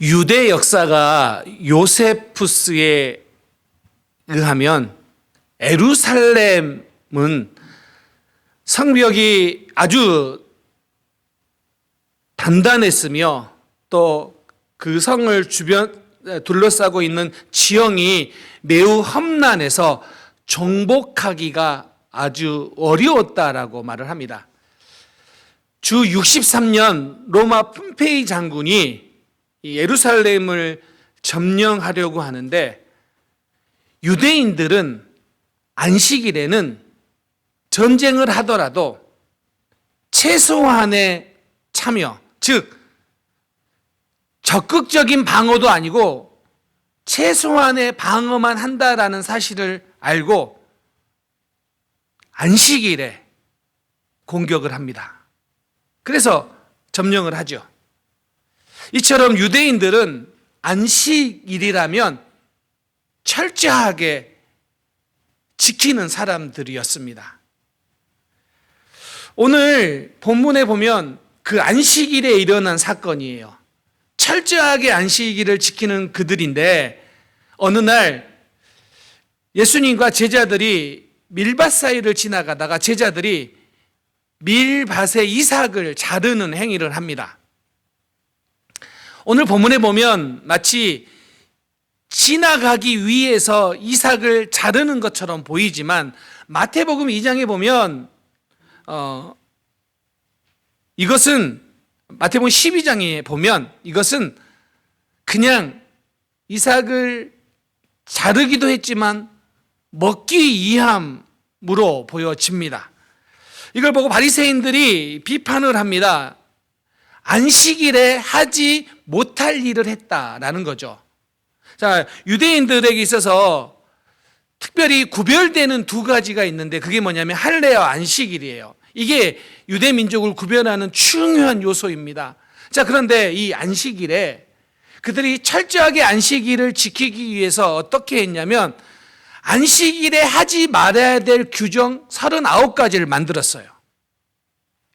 유대 역사가 요세푸스에 의하면 예루살렘은 성벽이 아주 단단했으며 또 그 성을 둘러싸고 있는 지형이 매우 험난해서 정복하기가 아주 어려웠다라고 말을 합니다. 주 63년 로마 폼페이 장군이 예루살렘을 점령하려고 하는데 유대인들은 안식일에는 전쟁을 하더라도 최소한의 참여, 즉 적극적인 방어도 아니고 최소한의 방어만 한다라는 사실을 알고 안식일에 공격을 합니다. 그래서 점령을 하죠. 이처럼 유대인들은 안식일이라면 철저하게 지키는 사람들이었습니다. 오늘 본문에 보면 그 안식일에 일어난 사건이에요. 철저하게 안식일을 지키는 그들인데 어느 날 예수님과 제자들이 밀밭 사이를 지나가다가 제자들이 밀밭에 이삭을 자르는 행위를 합니다. 오늘 본문에 보면 마치 지나가기 위해서 이삭을 자르는 것처럼 보이지만 마태복음 2장에 보면 이것은 마태복음 12장에 보면 이것은 그냥 이삭을 자르기도 했지만 먹기 위함으로 보여집니다. 이걸 보고 바리새인들이 비판을 합니다. 안식일에 하지 못할 일을 했다라는 거죠. 자, 유대인들에게 있어서 특별히 구별되는 두 가지가 있는데 그게 뭐냐면 할례와 안식일이에요. 이게 유대 민족을 구별하는 중요한 요소입니다. 자, 그런데 이 안식일에 그들이 철저하게 안식일을 지키기 위해서 어떻게 했냐면 안식일에 하지 말아야 될 규정 39가지를 만들었어요.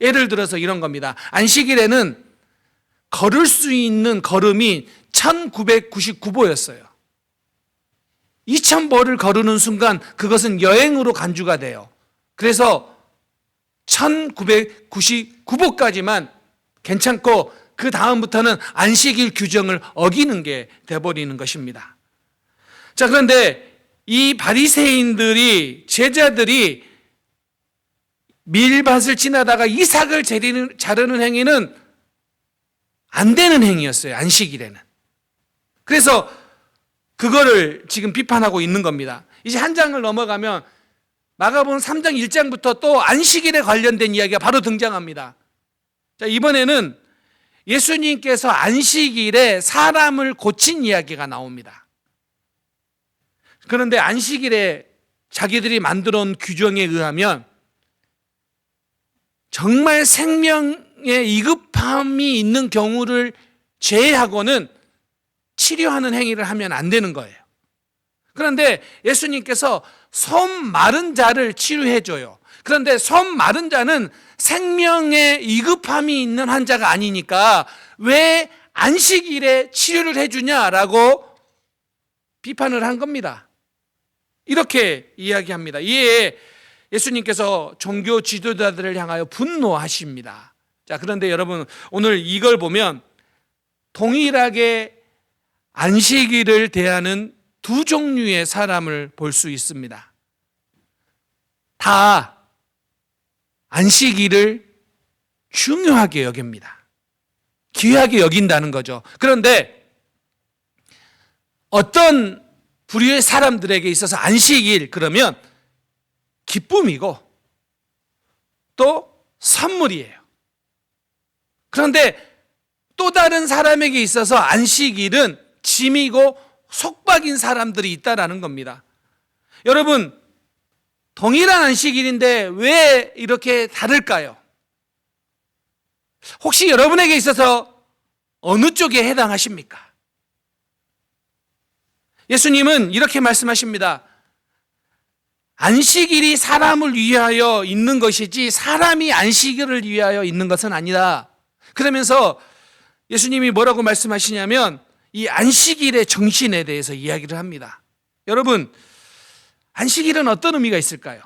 예를 들어서 이런 겁니다. 안식일에는 걸을 수 있는 걸음이 1999보였어요. 2000보를 거르는 순간 그것은 여행으로 간주가 돼요. 그래서 1999보까지만 괜찮고 그 다음부터는 안식일 규정을 어기는 게 돼버리는 것입니다. 자, 그런데 이 바리새인들이 제자들이 밀밭을 지나다가 이삭을 자르는 행위는 안 되는 행위였어요. 안식일에는. 그래서 그거를 지금 비판하고 있는 겁니다. 이제 한 장을 넘어가면 마가복음 3장 1장부터 또 안식일에 관련된 이야기가 바로 등장합니다. 자, 이번에는 예수님께서 안식일에 사람을 고친 이야기가 나옵니다. 그런데 안식일에 자기들이 만들어 온 규정에 의하면 정말 생명의 위급함이 있는 경우를 제외하고는 치료하는 행위를 하면 안 되는 거예요. 그런데 예수님께서 손 마른 자를 치료해줘요. 그런데 손 마른 자는 생명의 위급함이 있는 환자가 아니니까 왜 안식일에 치료를 해주냐라고 비판을 한 겁니다. 이렇게 이야기합니다. 이에 예수님께서 종교 지도자들을 향하여 분노하십니다. 자, 그런데 여러분 오늘 이걸 보면 동일하게 안식일을 대하는 두 종류의 사람을 볼 수 있습니다. 다 안식일을 중요하게 여깁니다. 귀하게 여긴다는 거죠. 그런데 어떤 부류의 사람들에게 있어서 안식일 그러면 기쁨이고 또 선물이에요. 그런데 또 다른 사람에게 있어서 안식일은 짐이고 속박인 사람들이 있다라는 겁니다. 여러분, 동일한 안식일인데 왜 이렇게 다를까요? 혹시 여러분에게 있어서 어느 쪽에 해당하십니까? 예수님은 이렇게 말씀하십니다. 안식일이 사람을 위하여 있는 것이지 사람이 안식일을 위하여 있는 것은 아니다. 그러면서 예수님이 뭐라고 말씀하시냐면 이 안식일의 정신에 대해서 이야기를 합니다. 여러분, 안식일은 어떤 의미가 있을까요?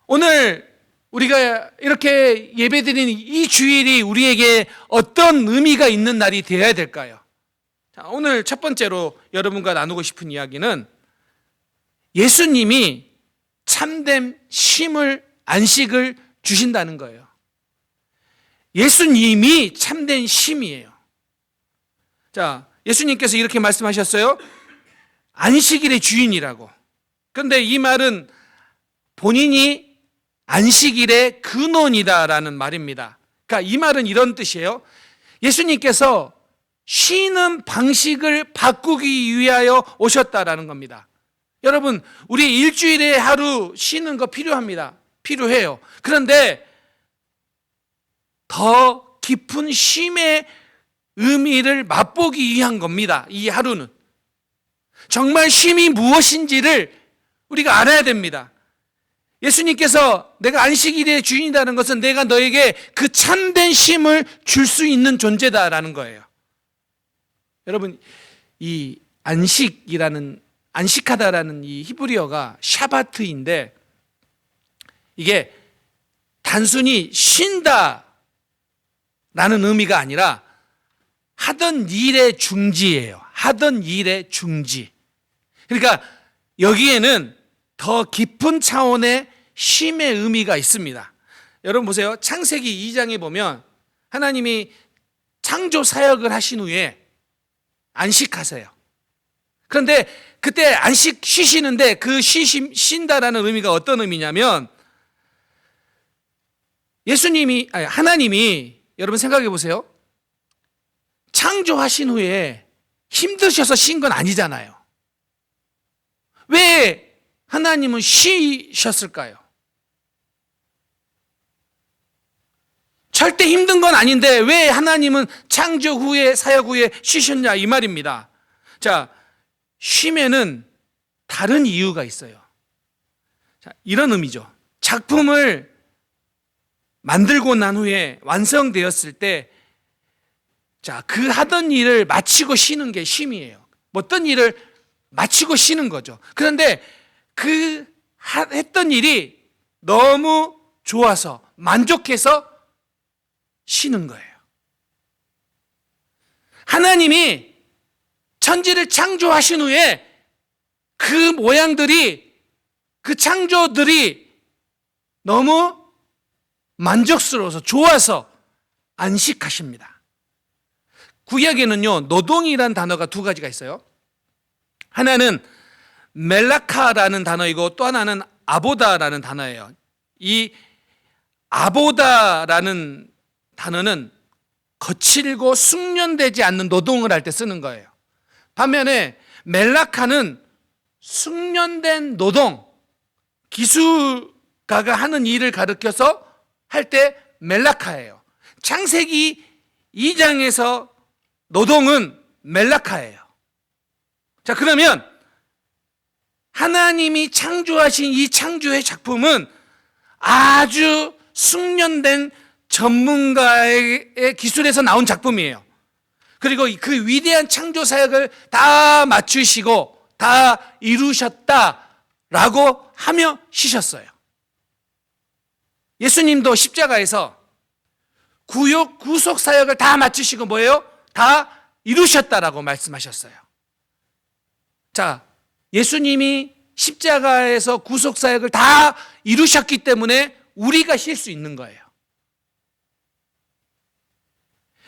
오늘 우리가 이렇게 예배드리는 이 주일이 우리에게 어떤 의미가 있는 날이 되어야 될까요? 자, 오늘 첫 번째로 여러분과 나누고 싶은 이야기는 예수님이 참된 쉼을, 안식을 주신다는 거예요. 예수님이 참된 쉼이에요. 자, 예수님께서 이렇게 말씀하셨어요. 안식일의 주인이라고. 그런데 이 말은 본인이 안식일의 근원이다라는 말입니다. 그러니까 이 말은 이런 뜻이에요. 예수님께서 쉬는 방식을 바꾸기 위하여 오셨다라는 겁니다. 여러분, 우리 일주일에 하루 쉬는 거 필요합니다. 필요해요. 그런데 더 깊은 쉼의 의미를 맛보기 위한 겁니다. 이 하루는. 정말 쉼이 무엇인지를 우리가 알아야 됩니다. 예수님께서 내가 안식일의 주인이라는 것은 내가 너에게 그 참된 쉼을 줄 수 있는 존재다라는 거예요. 여러분, 이 안식하다라는 이 히브리어가 샤바트인데 이게 단순히 쉰다라는 의미가 아니라 하던 일의 중지예요. 하던 일의 중지. 그러니까 여기에는 더 깊은 차원의 쉼의 의미가 있습니다. 여러분 보세요. 창세기 2장에 보면 하나님이 창조 사역을 하신 후에 안식하세요. 그런데 그때 쉬시는데 그 쉰다라는 의미가 어떤 의미냐면 하나님이 여러분 생각해 보세요. 창조하신 후에 힘드셔서 쉰 건 아니잖아요. 왜 하나님은 쉬셨을까요? 절대 힘든 건 아닌데 왜 하나님은 창조 후에 사역 후에 쉬셨냐 이 말입니다. 자, 쉼에는 다른 이유가 있어요. 자, 이런 의미죠. 작품을 만들고 난 후에 완성되었을 때 자, 그 하던 일을 마치고 쉬는 게 쉼이에요. 어떤 일을 마치고 쉬는 거죠. 그런데 그 했던 일이 너무 좋아서 만족해서 쉬는 거예요. 하나님이 천지를 창조하신 후에 그 모양들이, 그 창조들이 너무 만족스러워서 좋아서 안식하십니다. 구약에는요, 노동이란 단어가 두 가지가 있어요. 하나는 멜라카라는 단어이고 또 하나는 아보다라는 단어예요. 이 아보다라는 단어는 거칠고 숙련되지 않는 노동을 할 때 쓰는 거예요. 반면에 멜라카는 숙련된 노동, 기술가가 하는 일을 가르쳐서 할 때 멜라카예요. 창세기 2장에서 노동은 멜라카예요. 자, 그러면 하나님이 창조하신 이 창조의 작품은 아주 숙련된 전문가의 기술에서 나온 작품이에요. 그리고 그 위대한 창조 사역을 다 마치시고 다 이루셨다라고 하며 쉬셨어요. 예수님도 십자가에서 구속 사역을 다 마치시고 뭐예요? 다 이루셨다라고 말씀하셨어요. 자, 예수님이 십자가에서 구속 사역을 다 이루셨기 때문에 우리가 쉴 수 있는 거예요.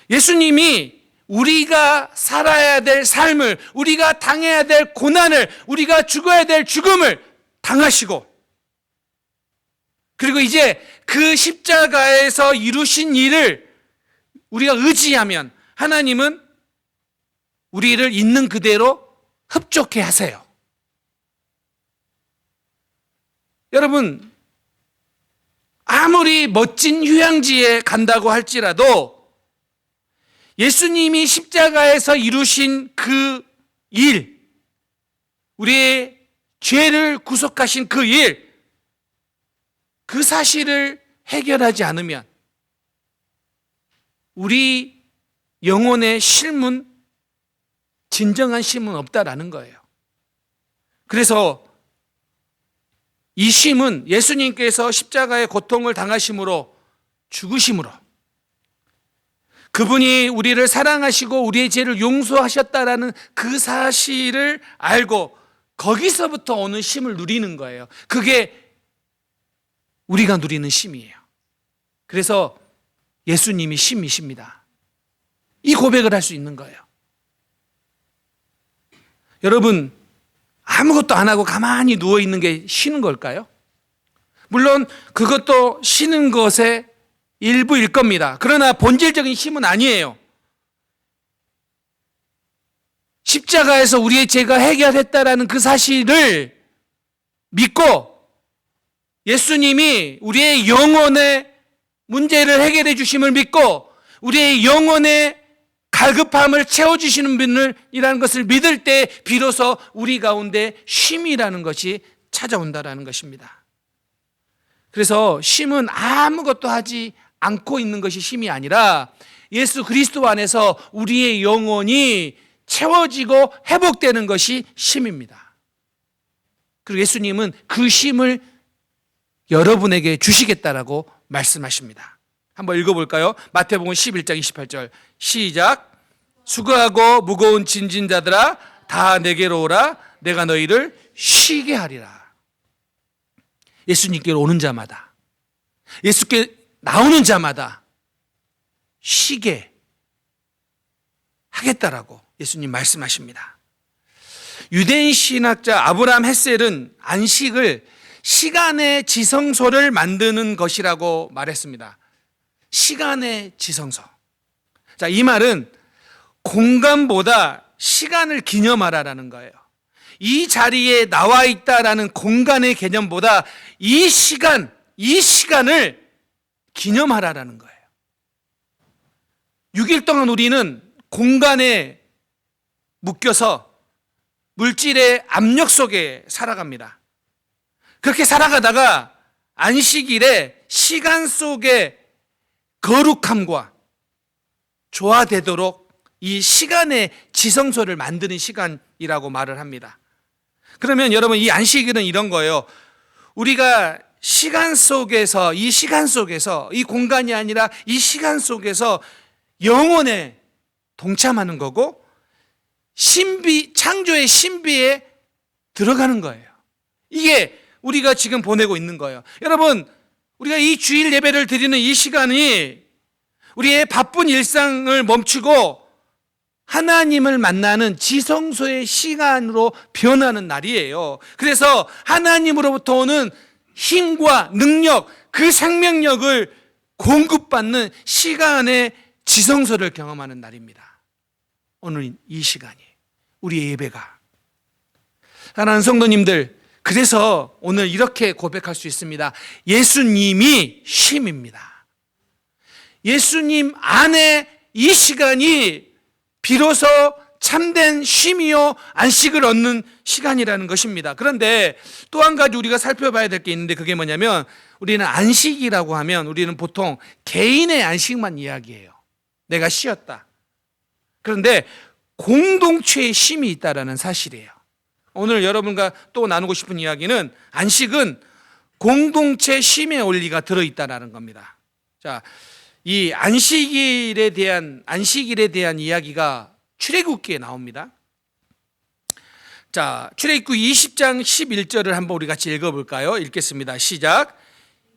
예수님이 우리가 살아야 될 삶을, 우리가 당해야 될 고난을, 우리가 죽어야 될 죽음을 당하시고, 그리고 이제 그 십자가에서 이루신 일을 우리가 의지하면 하나님은 우리를 있는 그대로 흡족해 하세요. 여러분, 아무리 멋진 휴양지에 간다고 할지라도 예수님이 십자가에서 이루신 그 일, 우리의 죄를 구속하신 그 일, 그 사실을 해결하지 않으면 우리 영혼의 쉼은, 진정한 쉼은 없다라는 거예요. 그래서 이 쉼은 예수님께서 십자가의 고통을 당하심으로, 죽으심으로, 그분이 우리를 사랑하시고 우리의 죄를 용서하셨다라는 그 사실을 알고 거기서부터 오는 쉼을 누리는 거예요. 그게 우리가 누리는 쉼이에요. 그래서 예수님이 쉼이십니다. 이 고백을 할 수 있는 거예요. 여러분, 아무것도 안 하고 가만히 누워 있는 게 쉬는 걸까요? 물론 그것도 쉬는 것의 일부일 겁니다. 그러나 본질적인 쉼은 아니에요. 십자가에서 우리의 죄가 해결했다라는 그 사실을 믿고 예수님이 우리의 영혼의 문제를 해결해 주심을 믿고 우리의 영혼의 갈급함을 채워주시는 분이라는 것을 믿을 때 비로소 우리 가운데 쉼이라는 것이 찾아온다라는 것입니다. 그래서 쉼은 아무것도 하지 않고 있는 것이 쉼이 아니라 예수 그리스도 안에서 우리의 영혼이 채워지고 회복되는 것이 쉼입니다. 그리고 예수님은 그 쉼을 여러분에게 주시겠다라고 말씀하십니다. 한번 읽어볼까요? 마태복음 11장 28절 시작. 수고하고 무거운 짐진 자들아 다 내게로 오라. 내가 너희를 쉬게 하리라. 예수님께로 오는 자마다, 예수께 나오는 자마다 쉬게 하겠다라고 예수님 말씀하십니다. 유대인 신학자 아브라함 헷셀은 안식을 시간의 지성소를 만드는 것이라고 말했습니다. 시간의 지성소. 자, 이 말은 공간보다 시간을 기념하라라는 거예요. 이 자리에 나와 있다라는 공간의 개념보다 이 시간을 기념하라라는 거예요. 6일 동안 우리는 공간에 묶여서 물질의 압력 속에 살아갑니다. 그렇게 살아가다가 안식일에 시간 속에 거룩함과 조화되도록 이 시간의 지성소를 만드는 시간이라고 말을 합니다. 그러면 여러분, 이 안식일은 이런 거예요. 우리가 시간 속에서, 이 공간이 아니라 이 시간 속에서 영혼에 동참하는 거고 창조의 신비에 들어가는 거예요. 이게 우리가 지금 보내고 있는 거예요. 여러분, 우리가 이 주일 예배를 드리는 이 시간이 우리의 바쁜 일상을 멈추고 하나님을 만나는 지성소의 시간으로 변하는 날이에요. 그래서 하나님으로부터 오는 힘과 능력, 그 생명력을 공급받는 시간의 지성소를 경험하는 날입니다. 오늘 이 시간이, 우리의 예배가. 사랑하는 성도님들, 그래서 오늘 이렇게 고백할 수 있습니다. 예수님이 쉼입니다. 예수님 안에 이 시간이 비로소 참된 쉼이요 안식을 얻는 시간이라는 것입니다. 그런데 또 한 가지 우리가 살펴봐야 될 게 있는데, 그게 뭐냐면 우리는 안식이라고 하면 우리는 보통 개인의 안식만 이야기해요. 내가 쉬었다. 그런데 공동체의 쉼이 있다라는 사실이에요. 오늘 여러분과 또 나누고 싶은 이야기는 안식은 공동체 쉼의 원리가 들어있다라는 겁니다. 자, 이 안식일에 대한 이야기가 출애굽기에 나옵니다. 자, 출애굽기 20장 11절을 한번 우리 같이 읽어볼까요? 읽겠습니다. 시작.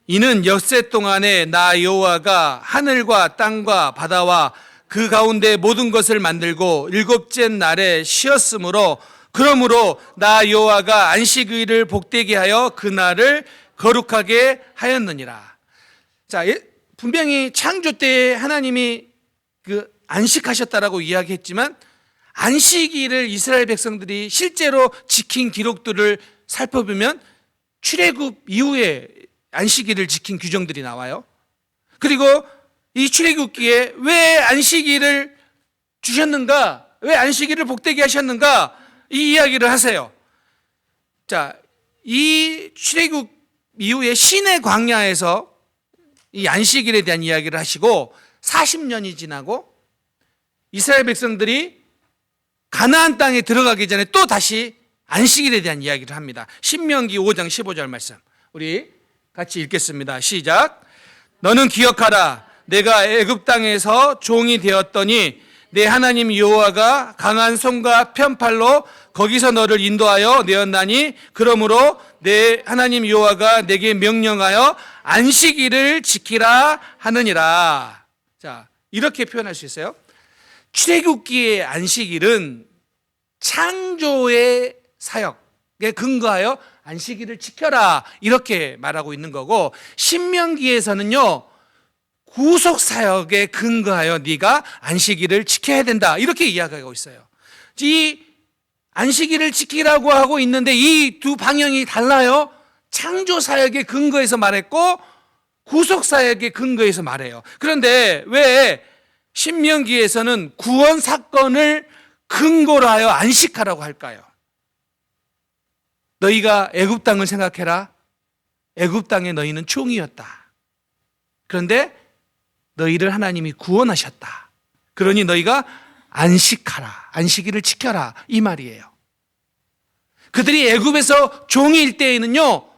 이는 엿새 동안에 나 여호와가 하늘과 땅과 바다와 그 가운데 모든 것을 만들고 일곱째 날에 쉬었으므로, 그러므로 나 여호와가 안식일을 복되게 하여 그 날을 거룩하게 하였느니라. 자, 분명히 창조 때 하나님이 그 안식하셨다라고 이야기했지만 안식일을 이스라엘 백성들이 실제로 지킨 기록들을 살펴보면 출애굽 이후에 안식일을 지킨 규정들이 나와요. 그리고 이 출애굽기에 왜 안식일을 주셨는가, 왜 안식일을 복되게 하셨는가, 이 이야기를 하세요. 자, 이 출애굽 이후에 시내 광야에서 이 안식일에 대한 이야기를 하시고 40년이 지나고 이스라엘 백성들이 가나안 땅에 들어가기 전에 또 다시 안식일에 대한 이야기를 합니다. 신명기 5장 15절 말씀 우리 같이 읽겠습니다. 시작. 너는 기억하라. 내가 애굽 땅에서 종이 되었더니 내 하나님 여호와가 강한 손과 편팔로 거기서 너를 인도하여 내었나니 그러므로 내 하나님 여호와가 내게 명령하여 안식일을 지키라 하느니라. 자, 이렇게 표현할 수 있어요. 출애굽기의 안식일은 창조의 사역에 근거하여 안식일을 지켜라 이렇게 말하고 있는 거고, 신명기에서는요 구속 사역에 근거하여 네가 안식일을 지켜야 된다 이렇게 이야기하고 있어요. 이 안식일을 지키라고 하고 있는데 이 두 방향이 달라요. 창조 사역에 근거해서 말했고 구속 사역에 근거해서 말해요. 그런데 왜 신명기에서는 구원 사건을 근거로 하여 안식하라고 할까요? 너희가 애굽 땅을 생각해라. 애굽 땅에 너희는 종이었다. 그런데 너희를 하나님이 구원하셨다. 그러니 너희가 안식하라. 안식일을 지켜라. 이 말이에요. 그들이 애굽에서 종일 때에는요,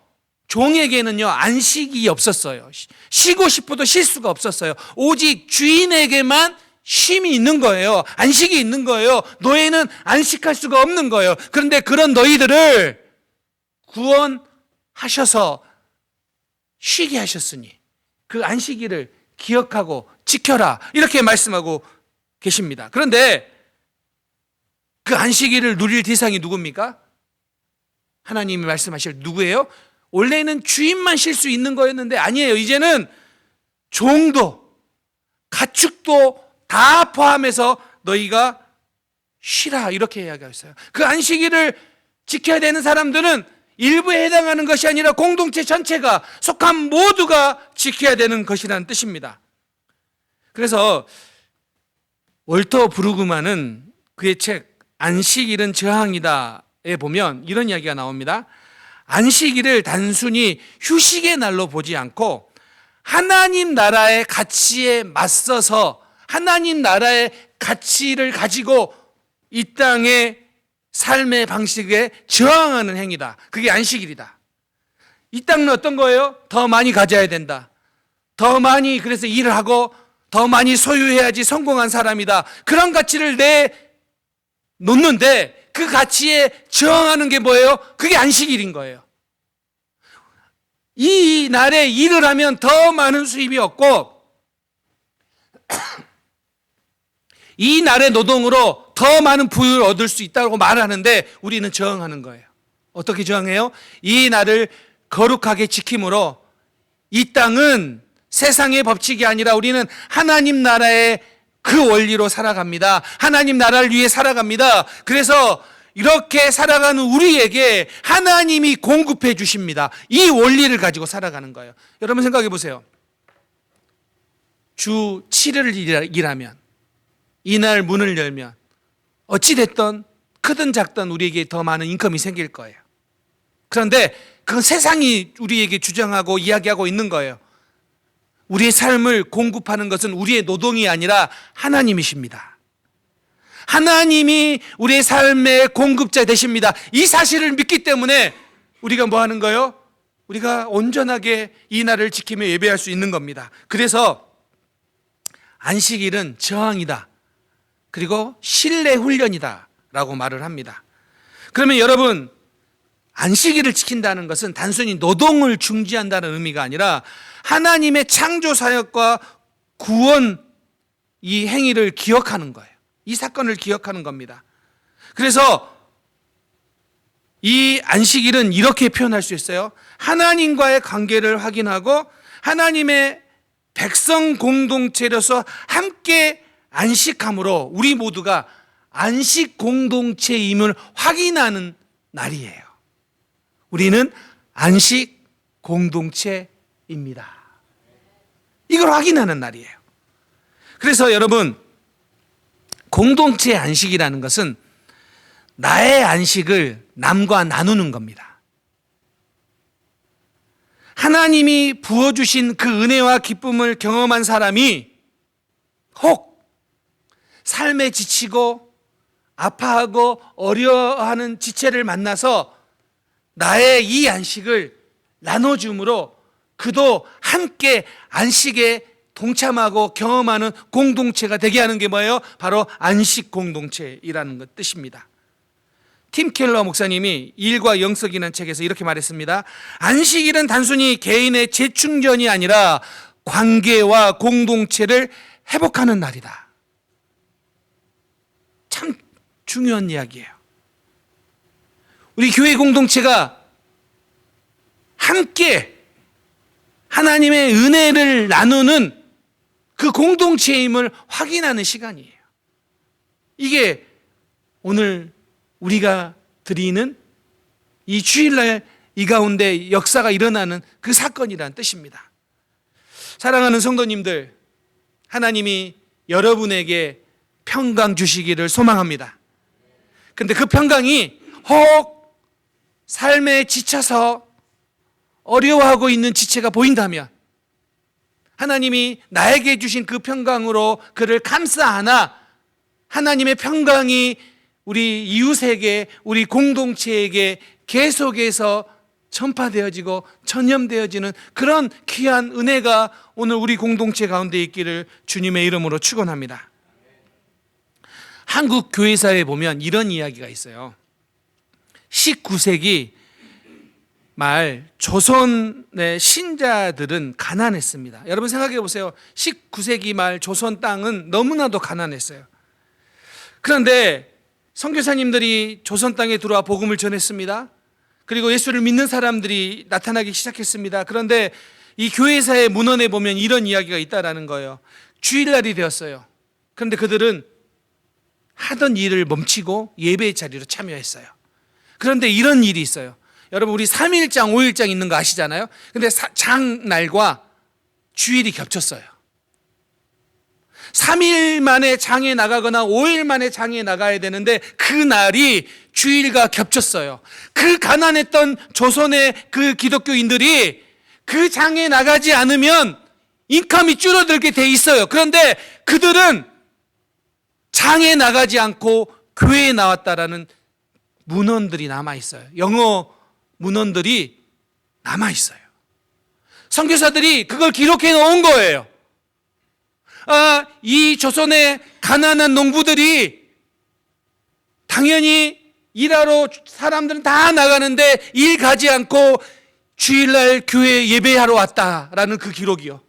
종에게는요 안식이 없었어요. 쉬고 싶어도 쉴 수가 없었어요. 오직 주인에게만 쉼이 있는 거예요. 안식이 있는 거예요. 노예는 안식할 수가 없는 거예요. 그런데 그런 너희들을 구원하셔서 쉬게 하셨으니 그 안식일을 기억하고 지켜라 이렇게 말씀하고 계십니다. 그런데 그 안식일을 누릴 대상이 누굽니까? 하나님이 말씀하실 누구예요? 원래는 주인만 쉴 수 있는 거였는데 아니에요. 이제는 종도 가축도 다 포함해서 너희가 쉬라 이렇게 이야기하고 있어요. 그 안식일을 지켜야 되는 사람들은 일부에 해당하는 것이 아니라 공동체 전체가 속한 모두가 지켜야 되는 것이라는 뜻입니다. 그래서 월터 브루그만은 그의 책 안식일은 저항이다에 보면 이런 이야기가 나옵니다. 안식일을 단순히 휴식의 날로 보지 않고 하나님 나라의 가치에 맞서서 하나님 나라의 가치를 가지고 이 땅의 삶의 방식에 저항하는 행위다. 그게 안식일이다. 이 땅은 어떤 거예요? 더 많이 가져야 된다. 더 많이 그래서 일을 하고 더 많이 소유해야지 성공한 사람이다. 그런 가치를 내놓는데 그 가치에 저항하는 게 뭐예요? 그게 안식일인 거예요. 이 날에 일을 하면 더 많은 수입이 없고 이 날의 노동으로 더 많은 부유를 얻을 수 있다고 말하는데 우리는 저항하는 거예요. 어떻게 저항해요? 이 날을 거룩하게 지킴으로 이 땅은 세상의 법칙이 아니라 우리는 하나님 나라의 그 원리로 살아갑니다. 하나님 나라를 위해 살아갑니다. 그래서 이렇게 살아가는 우리에게 하나님이 공급해 주십니다. 이 원리를 가지고 살아가는 거예요. 여러분 생각해 보세요. 주 7일 일하면 이날 문을 열면 어찌됐든 크든 작든 우리에게 더 많은 인컴이 생길 거예요. 그런데 그건 세상이 우리에게 주장하고 이야기하고 있는 거예요. 우리의 삶을 공급하는 것은 우리의 노동이 아니라 하나님이십니다. 하나님이 우리의 삶의 공급자 되십니다. 이 사실을 믿기 때문에 우리가 뭐 하는 거예요? 우리가 온전하게 이 날을 지키며 예배할 수 있는 겁니다. 그래서 안식일은 저항이다. 그리고 신뢰 훈련이다 라고 말을 합니다. 그러면 여러분, 안식일을 지킨다는 것은 단순히 노동을 중지한다는 의미가 아니라 하나님의 창조 사역과 구원 이 행위를 기억하는 거예요. 이 사건을 기억하는 겁니다. 그래서 이 안식일은 이렇게 표현할 수 있어요. 하나님과의 관계를 확인하고 하나님의 백성 공동체로서 함께 안식함으로 우리 모두가 안식 공동체임을 확인하는 날이에요. 우리는 안식 공동체입니다. 이걸 확인하는 날이에요. 그래서 여러분, 공동체의 안식이라는 것은 나의 안식을 남과 나누는 겁니다. 하나님이 부어주신 그 은혜와 기쁨을 경험한 사람이 혹 삶에 지치고 아파하고 어려워하는 지체를 만나서 나의 이 안식을 나눠줌으로 그도 함께 안식에 동참하고 경험하는 공동체가 되게 하는 게 뭐예요? 바로 안식 공동체이라는 것 뜻입니다. 팀 켈러 목사님이 일과 영성이라는 책에서 이렇게 말했습니다. 안식일은 단순히 개인의 재충전이 아니라 관계와 공동체를 회복하는 날이다. 참 중요한 이야기예요. 우리 교회 공동체가 함께 하나님의 은혜를 나누는 그 공동체임을 확인하는 시간이에요. 이게 오늘 우리가 드리는 이 주일날 이 가운데 역사가 일어나는 그 사건이라는 뜻입니다. 사랑하는 성도님들, 하나님이 여러분에게 평강 주시기를 소망합니다. 근데 그 평강이 혹 삶에 지쳐서 어려워하고 있는 지체가 보인다면 하나님이 나에게 주신 그 평강으로 그를 감싸 안아 하나님의 평강이 우리 이웃에게, 우리 공동체에게 계속해서 전파되어지고 전염되어지는 그런 귀한 은혜가 오늘 우리 공동체 가운데 있기를 주님의 이름으로 축원합니다. 한국 교회사에 보면 이런 이야기가 있어요. 19세기 말 조선의 신자들은 가난했습니다. 여러분 생각해 보세요. 19세기 말 조선 땅은 너무나도 가난했어요. 그런데 선교사님들이 조선 땅에 들어와 복음을 전했습니다. 그리고 예수를 믿는 사람들이 나타나기 시작했습니다. 그런데 이 교회사의 문헌에 보면 이런 이야기가 있다라는 거예요. 주일날이 되었어요. 그런데 그들은 하던 일을 멈추고 예배의 자리로 참여했어요. 그런데 이런 일이 있어요. 여러분 우리 3일장, 5일장 있는 거 아시잖아요. 근데 장날과 주일이 겹쳤어요. 3일 만에 장에 나가거나 5일 만에 장에 나가야 되는데 그 날이 주일과 겹쳤어요. 그 가난했던 조선의 그 기독교인들이 그 장에 나가지 않으면 인컴이 줄어들게 돼 있어요. 그런데 그들은 장에 나가지 않고 교회에 나왔다라는 문헌들이 남아있어요. 영어 문헌들이 남아있어요. 선교사들이 그걸 기록해 놓은 거예요. 이 조선의 가난한 농부들이 당연히 일하러 사람들은 다 나가는데 일 가지 않고 주일날 교회 예배하러 왔다라는 그 기록이요.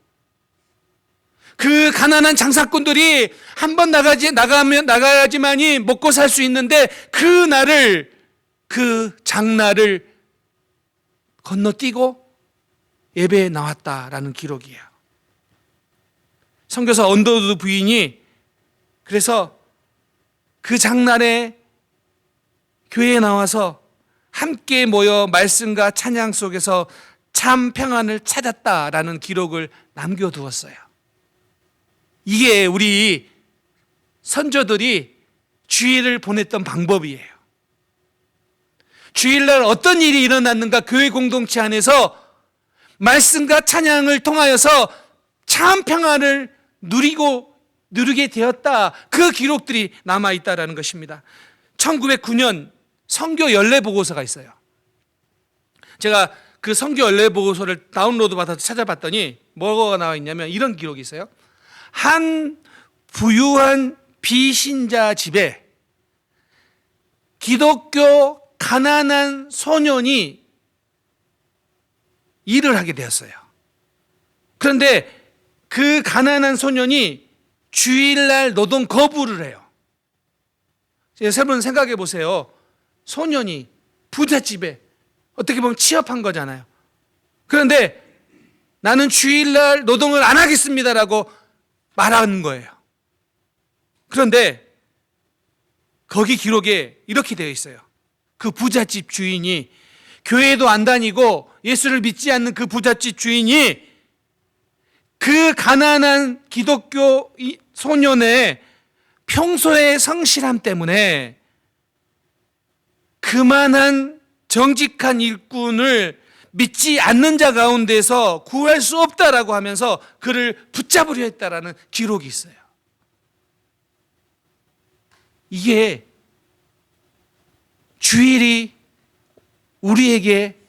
그 가난한 장사꾼들이 한 번 나가야지만이 먹고 살 수 있는데 그 장날을 건너뛰고 예배에 나왔다라는 기록이에요. 선교사 언더우드 부인이 그래서 그 장날에 교회에 나와서 함께 모여 말씀과 찬양 속에서 참 평안을 찾았다라는 기록을 남겨두었어요. 이게 우리 선조들이 주일을 보냈던 방법이에요. 주일날 어떤 일이 일어났는가 교회 공동체 안에서 말씀과 찬양을 통하여서 참 평안을 누리게 되었다. 그 기록들이 남아있다라는 것입니다. 1909년 선교 연례 보고서가 있어요. 제가 그 선교 연례 보고서를 다운로드 받아서 찾아봤더니 뭐가 나와 있냐면 이런 기록이 있어요. 한 부유한 비신자 집에 기독교 가난한 소년이 일을 하게 되었어요. 그런데 그 가난한 소년이 주일날 노동 거부를 해요. 여러분 생각해 보세요. 소년이 부잣집에 어떻게 보면 취업한 거잖아요. 그런데 나는 주일날 노동을 안 하겠습니다라고 말하는 거예요. 그런데 거기 기록에 이렇게 되어 있어요. 그 부잣집 주인이 교회도 안 다니고 예수를 믿지 않는 그 부잣집 주인이 그 가난한 기독교 소년의 평소의 성실함 때문에 그만한 정직한 일꾼을 믿지 않는 자 가운데서 구할 수 없다라고 하면서 그를 붙잡으려 했다라는 기록이 있어요. 이게 주일이 우리에게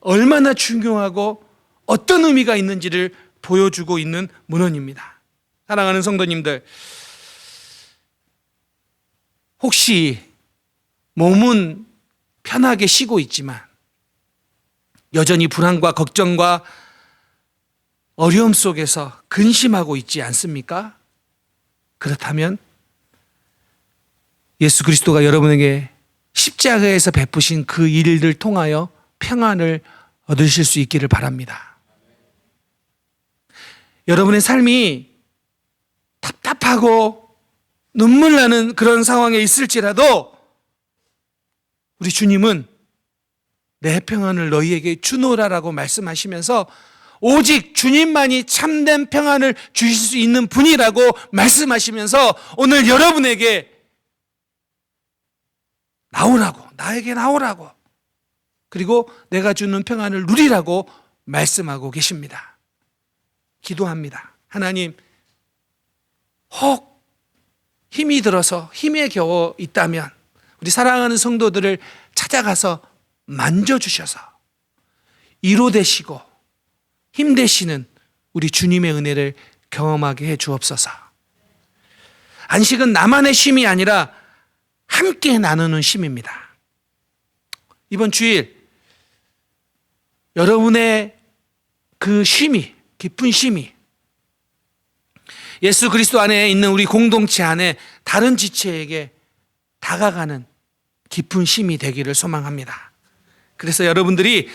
얼마나 중요하고 어떤 의미가 있는지를 보여주고 있는 문헌입니다. 사랑하는 성도님들, 혹시 몸은 편하게 쉬고 있지만 여전히 불안과 걱정과 어려움 속에서 근심하고 있지 않습니까? 그렇다면 예수 그리스도가 여러분에게 십자가에서 베푸신 그 일을 통하여 평안을 얻으실 수 있기를 바랍니다. 여러분의 삶이 답답하고 눈물 나는 그런 상황에 있을지라도 우리 주님은 내 평안을 너희에게 주노라라고 말씀하시면서 오직 주님만이 참된 평안을 주실 수 있는 분이라고 말씀하시면서 오늘 여러분에게 나오라고, 나에게 나오라고, 그리고 내가 주는 평안을 누리라고 말씀하고 계십니다. 기도합니다. 하나님, 혹 힘이 들어서 힘에 겨워 있다면 우리 사랑하는 성도들을 찾아가서 만져주셔서 위로되시고 힘되시는 우리 주님의 은혜를 경험하게 해 주옵소서. 안식은 나만의 쉼이 아니라 함께 나누는 쉼입니다. 이번 주일 여러분의 그 쉼이, 깊은 쉼이 예수 그리스도 안에 있는 우리 공동체 안에 다른 지체에게 다가가는 깊은 쉼이 되기를 소망합니다. 그래서 여러분들이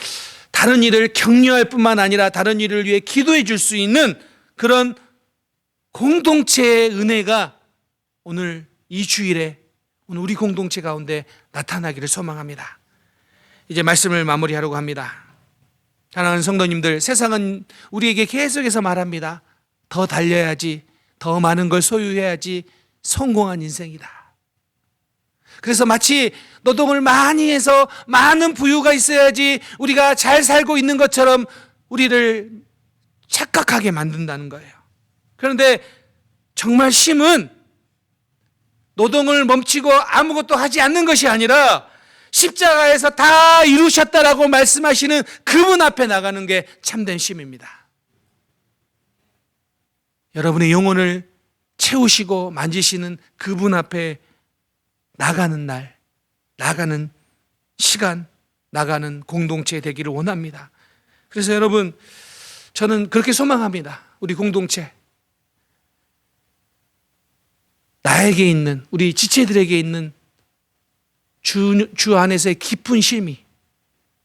다른 일을 격려할 뿐만 아니라 다른 일을 위해 기도해 줄 수 있는 그런 공동체의 은혜가 오늘 이 주일에 오늘 우리 공동체 가운데 나타나기를 소망합니다. 이제 말씀을 마무리하려고 합니다. 사랑하는 성도님들, 세상은 우리에게 계속해서 말합니다. 더 달려야지, 더 많은 걸 소유해야지 성공한 인생이다. 그래서 마치 노동을 많이 해서 많은 부유가 있어야지 우리가 잘 살고 있는 것처럼 우리를 착각하게 만든다는 거예요. 그런데 정말 쉼은 노동을 멈추고 아무것도 하지 않는 것이 아니라 십자가에서 다 이루셨다라고 말씀하시는 그분 앞에 나가는 게 참된 쉼입니다. 여러분의 영혼을 채우시고 만지시는 그분 앞에 나가는 날, 나가는 시간, 나가는 공동체 되기를 원합니다. 그래서 여러분, 저는 그렇게 소망합니다. 우리 공동체, 나에게 있는, 우리 지체들에게 있는 주 안에서의 깊은 쉼이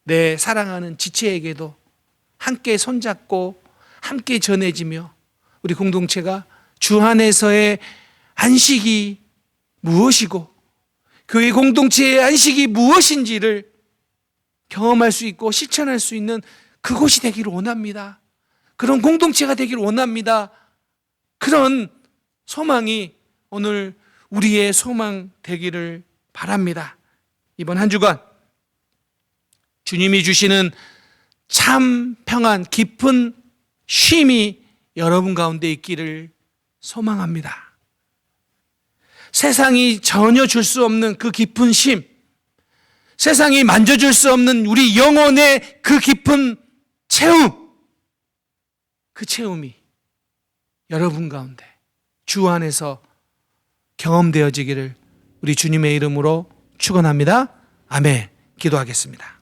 내 사랑하는 지체에게도 함께 손잡고 함께 전해지며 우리 공동체가 주 안에서의 안식이 무엇이고 교회 공동체의 안식이 무엇인지를 경험할 수 있고 실천할 수 있는 그곳이 되기를 원합니다. 그런 공동체가 되기를 원합니다. 그런 소망이 오늘 우리의 소망 되기를 바랍니다. 이번 한 주간 주님이 주시는 참 평안, 깊은 쉼이 여러분 가운데 있기를 소망합니다. 세상이 전혀 줄 수 없는 그 깊은 쉼, 세상이 만져줄 수 없는 우리 영혼의 그 깊은 채움, 그 채움이 여러분 가운데 주 안에서 경험되어지기를 우리 주님의 이름으로 축원합니다. 아멘. 기도하겠습니다.